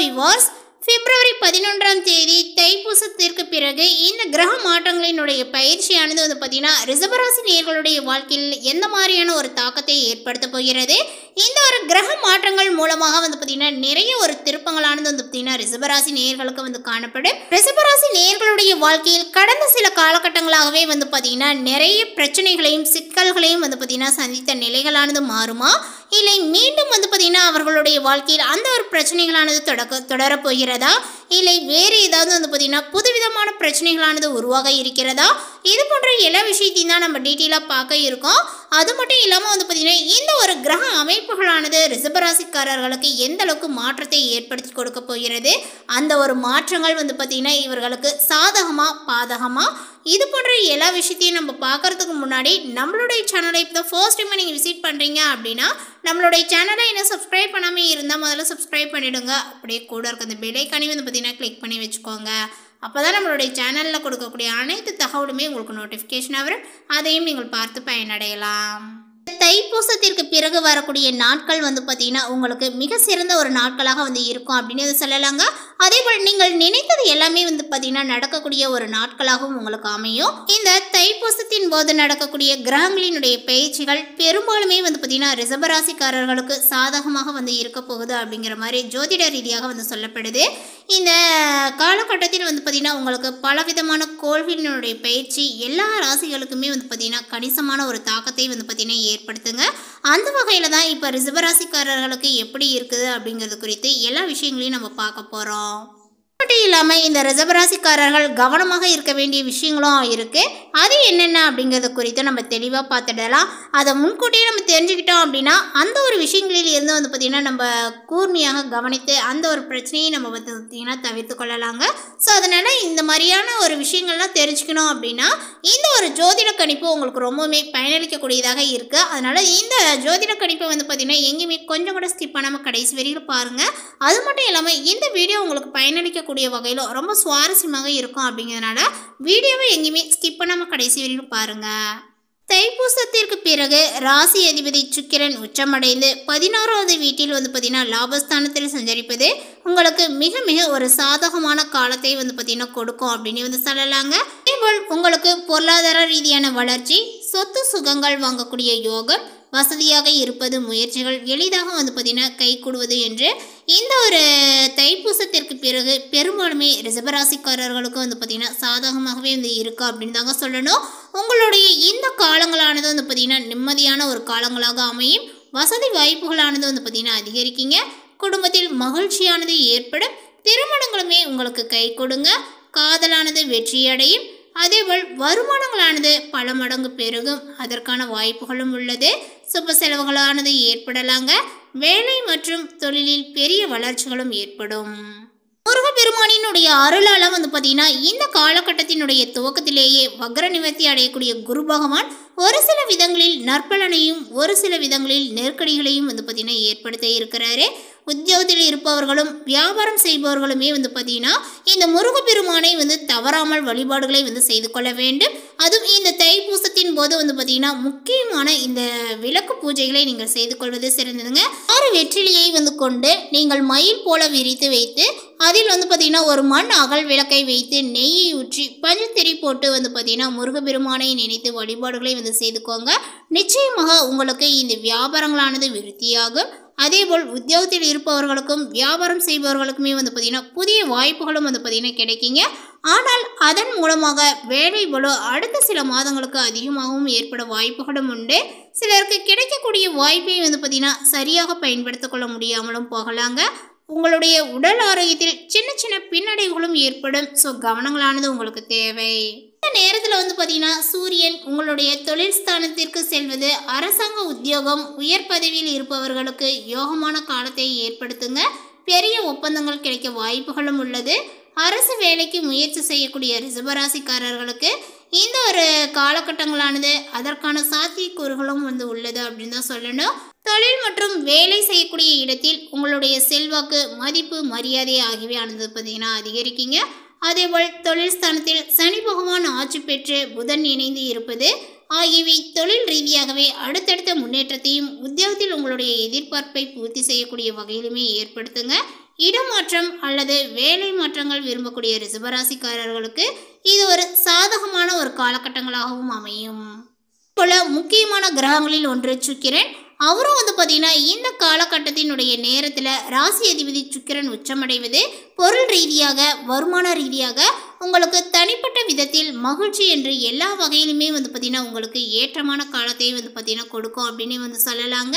விவாஸ் பிப்ரவரி 11ஆம் தேதி தைப்பூசத்திற்கு பிறகு இந்த கிரக மாற்றங்களினுடைய பயிற்சியானது வந்து பார்த்தீங்கன்னா ரிஷபராசி நேயர்களுடைய வாழ்க்கையில் எந்த மாதிரியான ஒரு தாக்கத்தை ஏற்படுத்த போகிறது. இந்த ஒரு கிரக மாற்றங்கள் மூலமாக வந்து பார்த்தீங்கன்னா நிறைய ஒரு திருப்பங்களானது வந்து பார்த்தீங்கன்னா ரிஷபராசி நேயர்களுக்கு வந்து காணப்படும். ரிஷபராசி நேயர்களுடைய வாழ்க்கையில் கடந்த சில காலகட்டங்களாகவே வந்து பார்த்தீங்கன்னா நிறைய பிரச்சனைகளையும் சிக்கல்களையும் வந்து பார்த்தீங்கன்னா சந்தித்த நிலைகளானது மாறுமா, இல்லை மீண்டும் வந்து பார்த்தீங்கன்னா அவர்களுடைய வாழ்க்கையில் அந்த ஒரு பிரச்சனைகளானது தொடரப்போகிறதா, இல்லை வேறு ஏதாவது வந்து பார்த்தீங்கன்னா புதுவிதமான பிரச்சனைகளானது உருவாக இருக்கிறதா, இது போன்ற எல்லா விஷயத்தையும் தான் நம்ம டீட்டெயிலாக பார்க்க இருக்கோம். அது மட்டும் இல்லாமல் வந்து பார்த்தீங்கன்னா இந்த ஒரு கிரக அமைப்புகளானது ரிஷபராசிக்காரர்களுக்கு எந்த அளவுக்கு மாற்றத்தை ஏற்படுத்தி கொடுக்க போகிறது, அந்த ஒரு மாற்றங்கள் வந்து பார்த்தீங்கன்னா இவர்களுக்கு சாதகமா பாதகமா, இது போன்ற எல்லா விஷயத்தையும் நம்ம பார்க்கறதுக்கு முன்னாடி நம்மளுடைய சேனலை இப்போ தான் ஃபர்ஸ்ட் டைம் நீங்கள் விசிட் பண்ணுறீங்க அப்படின்னா நம்மளுடைய சேனலை இன்னும் சப்ஸ்கிரைப் பண்ணாமல் இருந்தால் முதல்ல சப்ஸ்கிரைப் பண்ணிவிடுங்க. அப்படியே கூட இருக்க அந்த பெல் ஐக்கானையும் வந்து பார்த்தீங்கன்னா கிளிக் பண்ணி வச்சுக்கோங்க. அப்போ தான் நம்மளுடைய சேனலில் கொடுக்கக்கூடிய அனைத்து தகவலுமே உங்களுக்கு நோட்டிஃபிகேஷனாக வரும். அதையும் நீங்கள் பார்த்து பயனடையலாம். தைப்பூசத்திற்கு பிறகு வரக்கூடிய நாட்கள் வந்து பார்த்தீங்கன்னா உங்களுக்கு மிக சிறந்த ஒரு நாட்களாக வந்து இருக்கும் அப்படின்னு சொல்லலாங்க. அதேபோல் நீங்கள் நினைத்தது எல்லாமே வந்து பார்த்தீங்கன்னா நடக்கக்கூடிய ஒரு நாட்களாகவும் உங்களுக்கு அமையும். இந்த தைப்பூசத்தின் போது நடக்கக்கூடிய கிரகங்களினுடைய பயிற்சிகள் பெரும்பாலுமே வந்து பார்த்தீங்கன்னா ரிஷபராசிக்காரர்களுக்கு சாதகமாக வந்து இருக்க போகுது அப்படிங்கிற மாதிரி ஜோதிட ரீதியாக வந்து சொல்லப்படுது. இந்த காலகட்டத்தில் வந்து பார்த்தீங்கன்னா உங்களுக்கு பலவிதமான கோள்களினுடைய பயிற்சி எல்லா ராசிகளுக்குமே வந்து பார்த்தீங்கன்னா கணிசமான ஒரு தாக்கத்தை வந்து பார்த்தீங்கன்னா ஏற்படுத்துங்க. அந்த வகையில் தான் இப்போ ரிஷபராசிக்காரர்களுக்கு எப்படி இருக்குது அப்படிங்கிறது குறித்து எல்லா விஷயங்களையும் நம்ம பார்க்க போகிறோம். மட்டும் இல்லாமல் இந்த ரிஷபராசிக்காரர்கள் கவனமாக இருக்க வேண்டிய விஷயங்களும் இருக்குது. அது என்னென்ன அப்படிங்கிறது குறித்து நம்ம தெளிவாக பார்த்துடலாம். அதை முன்கூட்டியே நம்ம தெரிஞ்சுக்கிட்டோம் அப்படின்னா அந்த ஒரு விஷயங்களில் இருந்து வந்து பார்த்திங்கன்னா நம்ம கூர்மையாக கவனித்து அந்த ஒரு பிரச்சனையை நம்ம வந்து பார்த்திங்கன்னா தவிர்த்து கொள்ளலாங்க. ஸோ அதனால் இந்த மாதிரியான ஒரு விஷயங்கள்லாம் தெரிஞ்சுக்கணும் அப்படின்னா இந்த ஒரு ஜோதிட கணிப்பு உங்களுக்கு ரொம்பவுமே பயனளிக்கக்கூடியதாக இருக்குது. அதனால் இந்த ஜோதிட கணிப்பை வந்து பார்த்திங்கன்னா எங்கேயுமே கொஞ்சம் கூட ஸ்கிப் பண்ணாமல் கடைசி வரைக்கும் பாருங்கள். அது மட்டும் இல்லாமல் இந்த வீடியோ உங்களுக்கு பயனளிக்கக்கூடிய வகையில் ரொம்ப சுவாரஸ்யமாக இருக்கும் அப்படிங்கிறதுனால வீடியோவை எங்கேயுமே ஸ்கிப் பண்ணாமல் கடைசி வரைக்கும் பாருங்கள். தைப்பூசத்திற்கு பிறகு ராசி அதிபதி சுக்கிரன் உச்சமடைந்து 11வது வீட்டில் வந்து பார்த்தீங்கன்னா லாபஸ்தானத்தில் சஞ்சரிப்பது உங்களுக்கு மிக மிக ஒரு சாதகமான காலத்தை வந்து பார்த்தீங்கன்னா கொடுக்கும் அப்படின்னு வந்து சொல்லலாங்க. அதேபோல் உங்களுக்கு பொருளாதார ரீதியான வளர்ச்சி, சொத்து சுகங்கள் வாங்கக்கூடிய யோகம், வசதியாக இருப்பது, முயற்சிகள் எளிதாக வந்து பார்த்தீங்கன்னா கை கூடுவது என்று இந்த ஒரு தைப்பூசத்திற்கு பிறகு பெரும்பாலுமே ரிஷபராசிக்காரர்களுக்கு வந்து பார்த்தீங்கன்னா சாதகமாகவே வந்து இருக்குது அப்படின்னு தாங்க சொல்லணும். உங்களுடைய இந்த காலங்களானது வந்து பார்த்தீங்கன்னா நிம்மதியான ஒரு காலங்களாக அமையும். வசதி வாய்ப்புகளானது வந்து பார்த்தீங்கன்னா அதிகரிக்குங்க. குடும்பத்தில் மகிழ்ச்சியானது ஏற்படும். திருமணங்களுமே உங்களுக்கு கை கொடுங்க. காதலானது வெற்றியடையும். அதேபோல் வருமானங்களானது பல மடங்கு பெருகும். அதற்கான வாய்ப்புகளும் உள்ளது. சுப செலவுகளானது ஏற்படலாங்க. வேலை மற்றும் தொழிலில் பெரிய வளர்ச்சிகளும் ஏற்படும். முருகப்பெருமானினுடைய அருளால் வந்து பார்த்தீங்கன்னா இந்த காலகட்டத்தினுடைய துவக்கத்திலேயே வக்ர நிவர்த்தி அடையக்கூடிய குரு பகவான் ஒரு சில விதங்களில் நற்பலனையும் ஒரு சில விதங்களில் நெருக்கடிகளையும் வந்து பார்த்தீங்கன்னா ஏற்படுத்த இருக்கிறாரு. உத்தியோகத்தில் இருப்பவர்களும் வியாபாரம் செய்பவர்களுமே வந்து பார்த்தீங்கன்னா இந்த முருகப்பெருமானை வந்து தவறாமல் வழிபாடுகளை வந்து செய்து கொள்ள வேண்டும். அதுவும் இந்த தைப்பூசத்தின் போது வந்து பார்த்தீங்கன்னா முக்கியமான இந்த விளக்கு பூஜைகளை நீங்கள் செய்து கொள்வது சிறந்ததுங்க. 6 வெற்றிலையை வந்து கொண்டு நீங்கள் மயில் போல விரித்து வைத்து அதில் வந்து பார்த்தீங்கன்னா ஒரு மண் அகல் விளக்கை வைத்து நெய்யை ஊற்றி பஞ்சுத்திரி போட்டு வந்து பார்த்தீங்கன்னா முருகப்பெருமானை நினைத்து வழிபாடுகளை வந்து செய்துக்கோங்க. நிச்சயமாக உங்களுக்கு இந்த வியாபாரங்களானது விருத்தியாகும். அதேபோல் உத்தியோகத்தில் இருப்பவர்களுக்கும் வியாபாரம் செய்பவர்களுக்குமே வந்து பார்த்தீங்கன்னா புதிய வாய்ப்புகளும் வந்து பார்த்தீங்கன்னா கிடைக்குங்க. ஆனால் அதன் மூலமாக வேலை பளு அடுத்த சில மாதங்களுக்கு அதிகமாகவும் ஏற்பட வாய்ப்புகளும் உண்டு. சிலருக்கு கிடைக்கக்கூடிய வாய்ப்பை வந்து பார்த்தீங்கன்னா சரியாக பயன்படுத்திக் கொள்ள முடியாமலும் போகலாங்க. உங்களுடைய உடல் ஆரோக்கியத்தில் சின்ன சின்ன பின்னடைவுகளும் ஏற்படும். ஸோ கவனங்களானது உங்களுக்கு தேவை. இந்த நேரத்தில் வந்து பார்த்தீங்கன்னா சூரியன் உங்களுடைய தொழில் ஸ்தானத்திற்கு செல்வது அரசாங்க உத்தியோகம் உயர் பதவியில் இருப்பவர்களுக்கு யோகமான காலத்தை ஏற்படுத்துங்க. பெரிய ஒப்பந்தங்கள் கிடைக்க வாய்ப்புகளும் உள்ளது. அரசு வேலைக்கு முயற்சி செய்யக்கூடிய ரிஷபராசிக்காரர்களுக்கு இந்த ஒரு காலகட்டங்களானது அதற்கான சாத்தியக்கூறுகளும் வந்து உள்ளது அப்படின்னு தான் சொல்லணும். தொழில் மற்றும் வேலை செய்யக்கூடிய இடத்தில் உங்களுடைய செல்வாக்கு, மதிப்பு, மரியாதை ஆகியவை ஆனது பார்த்தீங்கன்னா அதிகரிக்குங்க. அதேபோல் தொழில் ஸ்தானத்தில் சனி பகவான் ஆட்சி பெற்று புதன் இணைந்து இருப்பது ஆகியவை தொழில் ரீதியாகவே அடுத்தடுத்த முன்னேற்றத்தையும் உத்தியோகத்தில் உங்களுடைய எதிர்பார்ப்பை பூர்த்தி செய்யக்கூடிய வகையிலுமே ஏற்படுத்துங்க. இடமாற்றம் அல்லது வேலை மாற்றங்கள் விரும்பக்கூடிய ரிஷபராசிக்காரர்களுக்கு இது ஒரு சாதகமான ஒரு காலகட்டங்களாகவும் அமையும். போல முக்கியமான கிரகங்களில் ஒன்று சுக்கிரன். அவரும் பார்த்தீங்கன்னா இந்த காலகட்டத்தினுடைய நேரத்தில் ராசி அதிபதி சுக்கிரன் உச்சமடைவது பொருள் ரீதியாக, வருமான ரீதியாக உங்களுக்கு தனிப்பட்ட விதத்தில் மகிழ்ச்சி என்று எல்லா வகையிலுமே பார்த்தீங்கன்னா உங்களுக்கு ஏற்றமான காலத்தை பார்த்தீங்கன்னா கொடுக்கும் அப்படின்னு சொல்லலாங்க.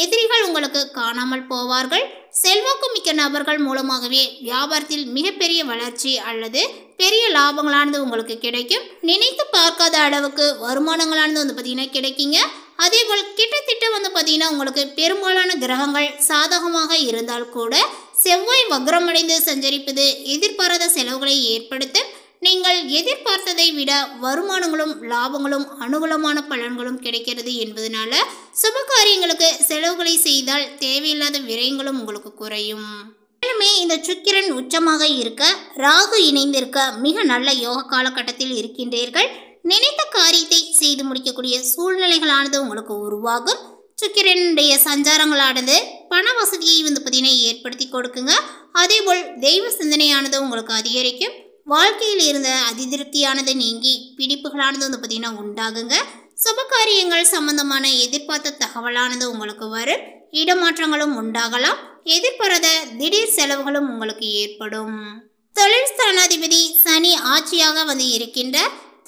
எதிரிகள் உங்களுக்கு காணாமல் போவார்கள். செல்வாக்கு மிக்க நபர்கள் மூலமாகவே வியாபாரத்தில் மிகப்பெரிய வளர்ச்சி அல்லது பெரிய லாபங்களானது உங்களுக்கு கிடைக்கும். நினைத்து பார்க்காத அளவுக்கு வருமானங்களானது பார்த்தீங்கன்னா கிடைக்குங்க. அதே போல் கிட்டத்தட்ட பார்த்தீங்கன்னா உங்களுக்கு பெரும்பாலான கிரகங்கள் சாதகமாக இருந்தால் கூட செவ்வாய் வக்ரமடைந்து சஞ்சரிப்பது எதிர்பாராத செலவுகளை ஏற்படுத்த நீங்கள் எதிர்பார்த்ததை விட வருமானங்களும் லாபங்களும் அனுகூலமான பலன்களும் கிடைக்கிறது என்பதனால சுபகாரியங்களுக்கு செலவுகளை செய்தால் தேவையில்லாத விரயங்களும் உங்களுக்கு குறையும். மேலுமே இந்த சுக்கிரன் உச்சமாக இருக்க, ராகு இணைந்திருக்க மிக நல்ல யோக காலகட்டத்தில் இருக்கின்றீர்கள். நினைத்த காரியத்தை செய்து முடிக்கக்கூடிய சூழ்நிலைகளானது உங்களுக்கு உருவாகும். சுக்கிரனுடைய சஞ்சாரங்களானது பண வசதியை பார்த்தீங்கன்னா ஏற்படுத்தி கொடுக்குங்க. அதேபோல் தெய்வ சிந்தனையானது உங்களுக்கு அதிகரிக்கும். வாழ்க்கையில் இருந்த அதிருப்தியானது நீங்கி பிடிப்புகளானது பார்த்தீங்கன்னா உண்டாகுங்க. சுபகாரியங்கள் சம்பந்தமான எதிர்பார்த்த தகவலானது உங்களுக்கு வரும். இடமாற்றங்களும் உண்டாகலாம். எதிர்பாராத திடீர் செலவுகளும் உங்களுக்கு ஏற்படும். தொழில் ஸ்தானாதிபதி சனி ஆட்சியாக இருக்கின்ற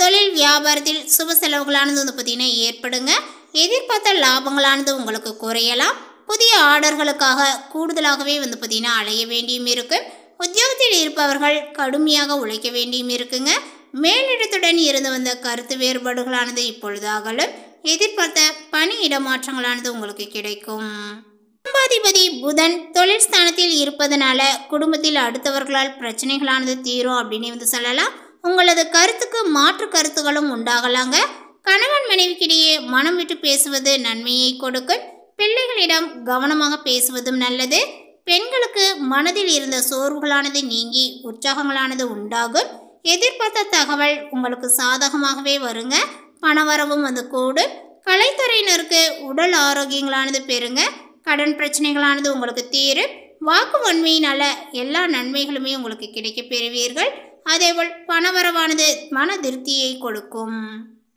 தொழில் வியாபாரத்தில் சுப செலவுகளானது பார்த்தீங்கன்னா ஏற்படுங்க. எதிர்பார்த்த லாபங்களானது உங்களுக்கு குறையலாம். புதிய ஆர்டர்களுக்காக கூடுதலாகவே பார்த்தீங்கன்னா அலைய வேண்டியும் இருக்கும். உத்தியோகத்தில் இருப்பவர்கள் கடுமையாக உழைக்க வேண்டியும் இருக்குங்க. மேலிடத்துடன் இருந்து வந்த கருத்து வேறுபாடுகளானது இப்பொழுது அகலும். எதிர்பார்த்த பணி இடமாற்றங்களானது உங்களுக்கு கிடைக்கும். குடும்பாதிபதி புதன் தொழில் ஸ்தானத்தில் இருப்பதனால குடும்பத்தில் அடுத்தவர்களால் பிரச்சனைகளானது தீரும் அப்படின்னு சொல்லலாம். உங்களது கருத்துக்கு மாற்று கருத்துகளும் உண்டாகலாங்க. கணவன் மனைவிக்கிடையே மனம் விட்டு பேசுவது நன்மையை கொடுக்கும். பிள்ளைகளிடம் கவனமாக பேசுவதும் நல்லது. பெண்களுக்கு மனதில் இருந்த சோர்வுகளானது நீங்கி உற்சாகங்களானது உண்டாகும். எதிர்பார்த்த தகவல் உங்களுக்கு சாதகமாகவே வருங்க. பணவரவும் கூடும். கலைத்துறையினருக்கு உடல் ஆரோக்கியங்களானது பெறுங்க. கடன் பிரச்சனைகளானது உங்களுக்கு தீரும். வாக்கு வன்மையினால எல்லா நன்மைகளுமே உங்களுக்கு கிடைக்க பெறுவீர்கள். அதேபோல் பணவரவானது மன திருப்தியை கொடுக்கும்.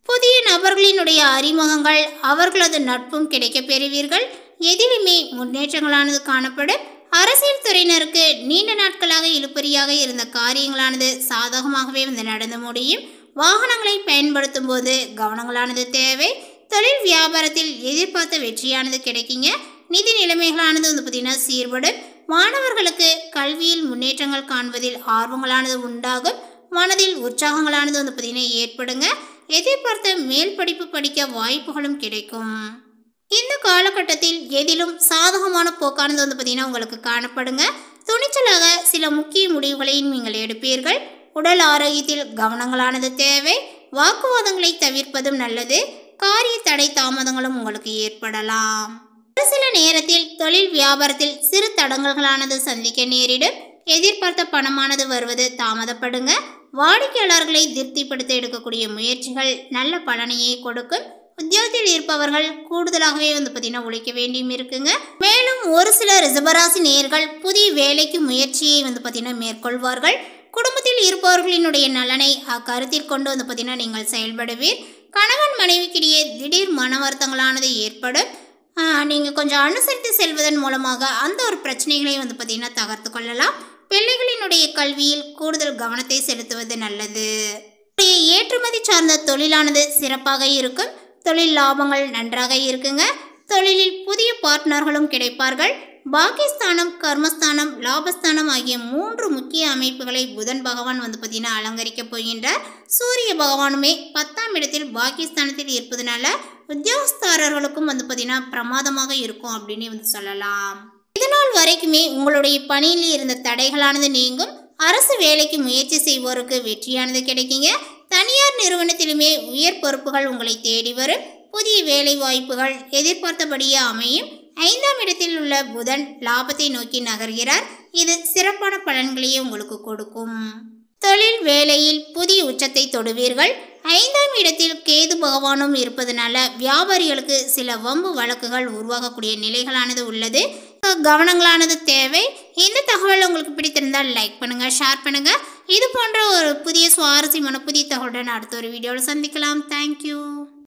புதிய நபர்களினுடைய அறிமுகங்கள், அவர்களது நட்பும் கிடைக்க பெறுவீர்கள். எதிலுமே முன்னேற்றங்களானது காணப்படும். அரசியல் துறையினருக்கு நீண்ட நாட்களாக இழுபறியாக இருந்த காரியங்களானது சாதகமாகவே நடந்து முடியும். வாகனங்களை பயன்படுத்தும் போது கவனங்களானது தேவை. தொழில் வியாபாரத்தில் எதிர்பார்த்த வெற்றியானது கிடைக்குங்க. நிதி நிலைமைகளானது பார்த்தீங்கன்னா சீர்படும். மாணவர்களுக்கு கல்வியில் முன்னேற்றங்கள் காண்பதில் ஆர்வங்களானது உண்டாகும். மனதில் உற்சாகங்களானது பார்த்தீங்கன்னா ஏற்படுங்க. எதிர்பார்த்த மேல் படிப்பு படிக்க வாய்ப்புகளும் கிடைக்கும். இந்த காலகட்டத்தில் எதிலும் சாதகமான போக்கானது பார்த்தீங்கன்னா உங்களுக்கு காணப்படுங்க. துணிச்சலாக சில முக்கிய முடிவுகளை நீங்கள் எடுப்பீர்கள். உடல் ஆரோக்கியத்தில் கவனங்களானது தேவை. வாக்குவாதங்களை தவிர்ப்பதும் நல்லது. காரிய தடை தாமதங்களும் உங்களுக்கு ஏற்படலாம். ஒரு சில நேரத்தில் தொழில் வியாபாரத்தில் சிறு தடங்கல்களானது சந்திக்க நேரிடும். எதிர்பார்த்த பணமானது வருவது தாமதப்படுங்க. வாடிக்கையாளர்களை திருப்திப்படுத்த எடுக்கக்கூடிய முயற்சிகள் நல்ல பலனையை கொடுக்கும். உத்தியோகத்தில் இருப்பவர்கள் கூடுதலாகவே பார்த்தீங்கன்னா உழைக்க வேண்டியும் இருக்குங்க. மேலும் ஒரு சில ரிஷபராசி நேயர்கள் புதிய வேலைக்கு முயற்சியை பார்த்தீங்கன்னா மேற்கொள்வார்கள். குடும்பத்தில் இருப்பவர்களினுடைய நலனை கருத்தில் கொண்டு பார்த்தீங்கன்னா நீங்கள் செயல்படுவீர். கணவன் மனைவிக்கிடையே திடீர் மன வருத்தங்களானது ஏற்படும். நீங்கள் கொஞ்சம் அனுசரித்து செல்வதன் மூலமாக அந்த ஒரு பிரச்சனைகளை பார்த்தீங்கன்னா தகர்த்து கொள்ளலாம். பிள்ளைகளினுடைய கல்வியில் கூடுதல் கவனத்தை செலுத்துவது நல்லது. ஏற்றுமதி சார்ந்த தொழிலானது சிறப்பாக இருக்கும். தொழில் லாபங்கள் நன்றாக இருக்குங்க. தொழிலில் புதிய பார்ட்னர்களும் கிடைப்பார்கள். பாக்கியஸ்தானம், கர்மஸ்தானம், லாபஸ்தானம் ஆகிய 3 முக்கிய அமைப்புகளை புதன் பகவான் பார்த்தீங்கன்னா அலங்கரிக்க போகின்றார். சூரிய பகவானுமே 10ஆம் இடத்தில் பாக்கியஸ்தானத்தில் இருப்பதனால உத்தியோகஸ்தாரர்களுக்கும் பார்த்தீங்கன்னா பிரமாதமாக இருக்கும் அப்படின்னு சொல்லலாம். இதனால் வரைக்குமே உங்களுடைய பணியில் இருந்த தடைகளானது நீங்கும். அரசு வேலைக்கு முயற்சி செய்வோருக்கு வெற்றியானது கிடைக்குங்க. தனியார் நிறுவனத்திலுமே உயர் பொறுப்புகள் உங்களை தேடி வரும். புதிய வேலை வாய்ப்புகள் எதிர்பார்த்தபடியே அமையும். 5ஆம் இடத்தில் உள்ள புதன் லாபத்தை நோக்கி நகர்கிறார். இது சிறப்பான பலன்களையே உங்களுக்கு கொடுக்கும். தொழில் வேலையில் புதிய உச்சத்தை தொடுவீர்கள். 5ஆம் இடத்தில் கேது பகவானும் இருப்பதனால வியாபாரிகளுக்கு சில வம்பு வழக்குகள் உருவாகக்கூடிய நிலைகளானது உள்ளது. கவனங்களானது தேவை. இந்த தகவல் உங்களுக்கு பிடித்திருந்தால் லைக் பண்ணுங்கள், ஷேர் பண்ணுங்கள். இது போன்ற ஒரு புதிய சுவாரஸ்யமான புதிய தகவலுடன் அடுத்த ஒரு வீடியோவில் சந்திக்கலாம். தேங்க்யூ.